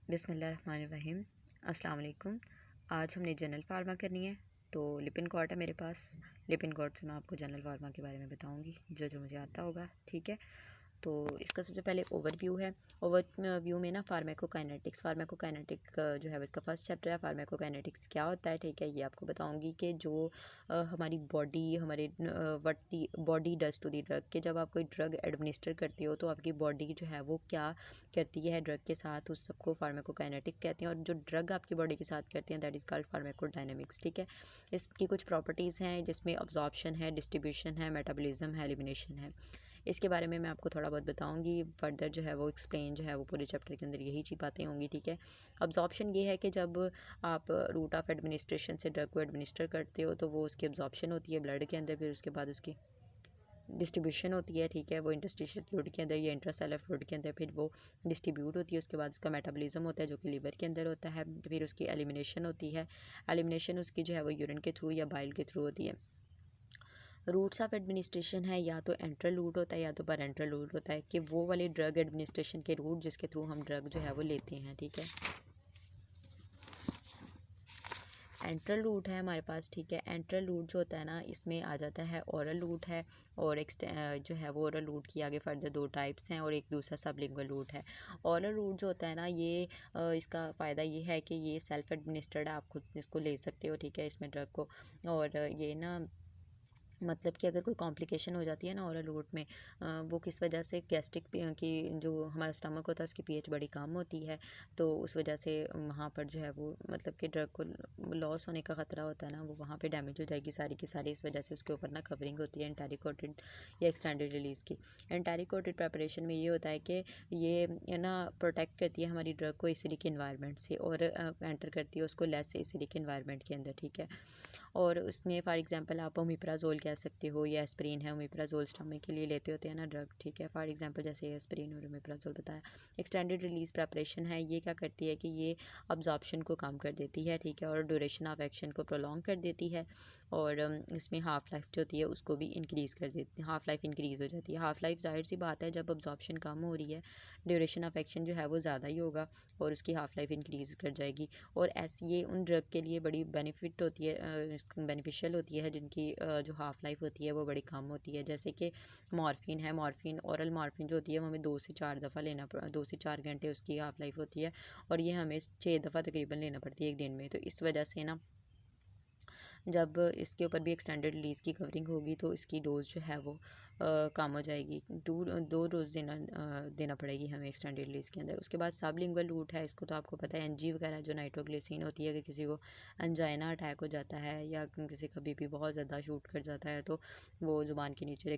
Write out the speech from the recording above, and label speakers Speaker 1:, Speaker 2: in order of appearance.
Speaker 1: बिस्मिल्लाहिर्रहमानिर्रहीम। अस्सलाम वालेकुम। आज हमने जनरल फार्मा करनी है। तो लिपिनकॉर्ड है मेरे पास। लिपिनकॉर्ड से मैं आपको जनरल फार्मा के बारे में बताऊंगी जो जो मुझे आता होगा, ठीक है। तो इसका सबसे पहले ओवरव्यू है। ओवरव्यू में ना फार्माकोकाइनेटिक्स जो है इसका फर्स्ट चैप्टर है। फार्माकोकाइनेटिक्स क्या होता है, ठीक है, ये आपको बताऊंगी कि जो हमारी बॉडी हमारे what the body does to the drug, कि जब आप कोई ड्रग एडमिनिस्टर करती हो तो आपकी बॉडी जो है वो क्या करती है ड्रग के साथ, उस सबको फार्माकोकाइनेटिक कहते हैं। और जो ड्रग आपकी बॉडी के साथ करती हैं दैट इज़ कॉल्ड फार्माकोडायनेमिक्स, ठीक है। इसकी कुछ प्रॉपर्टीज़ हैं जिसमें अब्जॉर्प्शन है, डिस्ट्रीब्यूशन है, मेटाबॉलिज्म है, एलिमिनेशन है। इसके बारे में मैं आपको थोड़ा बहुत बताऊंगी। फर्दर जो है वो एक्सप्लेन जो है वो पूरे चैप्टर के अंदर यही बातें होंगी, ठीक है। अब्जॉर्प्शन ये है कि जब आप रूट ऑफ एडमिनिस्ट्रेशन से ड्रग को एडमिनिस्टर करते हो तो वो उसकी अब्जॉर्प्शन होती है ब्लड के अंदर, फिर उसके बाद उसकी डिस्ट्रीब्यूशन होती है, ठीक है, वो इंटरस्टिशियल फ्लूइड के अंदर या इंट्रासेलुलर फ्लूइड के अंदर, फिर वो डिस्ट्रीब्यूट होती है। उसके बाद उसका मेटाबॉलिज्म होता है जो कि लीवर के अंदर होता है। फिर उसकी एलिमिनेशन होती है। एलिमिनेशन उसकी जो है वो यूरिन के थ्रू या बाइल के थ्रू होती है। रूट्स ऑफ एडमिनिस्ट्रेशन है, या तो एंट्रल रूट होता है या तो पैरेंट्रल रूट होता है, कि वो वाले ड्रग एडमिनिस्ट्रेशन के रूट जिसके थ्रू हम ड्रग जो है वो लेते हैं, ठीक है। एंट्रल रूट है हमारे पास, ठीक है। एंट्रल रूट जो होता है ना, इसमें आ जाता है ओरल रूट है, और एक जो है वो ओरल रूट की आगे फर्दर दो टाइप्स हैं, और एक दूसरा सबलिंगुअल रूट है। ओरल रूट जो होता है ना, ये इसका फ़ायदा ये है कि ये सेल्फ एडमिनिस्टर्ड है, आप खुद इसको ले सकते हो, ठीक है, इसमें ड्रग को। और ये ना मतलब कि अगर कोई कॉम्प्लिकेशन हो जाती है ना ओरल रूट में, वो किस वजह से, गैस्ट्रिक की जो हमारा स्टमक होता है उसकी पीएच बड़ी कम होती है, तो उस वजह से वहाँ पर जो है वो मतलब कि ड्रग को लॉस होने का ख़तरा होता है ना, वो वहाँ पे डैमेज हो जाएगी सारी की सारी। इस वजह से उसके ऊपर ना कवरिंग होती है एंटारिकोटेड या एक्सटेंडेड रिलीज़ की। एंटारिकोटेड प्रेपरेशन में ये होता है कि ये ना प्रोटेक्ट करती है हमारी ड्रग को एसिडिक इन्वायरमेंट से, और एंटर करती है उसको लेस एसिडिक इन्वायरमेंट के अंदर, ठीक है। और उसमें फॉर एग्जांपल आप ओमिप्राजोल कह सकते हो, या एस्प्रिन है। ओमिप्राजोल स्टमक के लिए लेते होते हैं ना ड्रग, ठीक है, फॉर एग्जांपल जैसे एस्प्रिन और ओमिप्राजोल बताया। एक्सटेंडेड रिलीज प्रेपरेशन है, ये क्या करती है कि ये अब्जॉर्प्शन को कम कर देती है, ठीक है, और ड्यूरेशन ऑफ एक्शन को प्रोलॉन्ग कर देती है। और इसमें हाफ लाइफ जो होती है उसको भी इंक्रीज़ कर देती है, हाफ लाइफ इंक्रीज़ हो जाती है। हाफ लाइफ जाहिर सी बात है, जब अब्जॉर्प्शन कम हो रही है ड्यूरेशन ऑफ एक्शन जो है वो ज़्यादा ही होगा, और उसकी हाफ लाइफ इंक्रीज़ कर जाएगी। और ऐसी ये उन ड्रग के लिए बड़ी बेनिफिट होती है, बेनिफिशियल होती है जिनकी जो हाफ़ लाइफ होती है वो बड़ी कम होती है। जैसे कि मॉर्फिन है, मॉर्फिन ओरल मॉर्फिन जो होती है वो हमें 2 से 4 दफ़ा लेना 2 से 4 घंटे उसकी हाफ़ लाइफ होती है, और ये हमें 6 दफ़ा तकरीबन लेना पड़ती है एक दिन में। तो इस वजह से ना जब इसके ऊपर भी एक्सटेंडेड रिलीज़ की कवरिंग होगी तो इसकी डोज़ जो है वो कम हो जाएगी। 2 डोज़ देना पड़ेगी हमें एक्सटेंडेड रिलीज़ के अंदर। उसके बाद सबलिंगुअल रूट है, इसको तो आपको पता है, एनजी वगैरह जो नाइट्रोग्लिसरीन होती है, कि किसी को अंजाइना अटैक हो जाता है या किसी का बीपी बहुत ज़्यादा शूट कर जाता है तो वो ज़ुबान के नीचे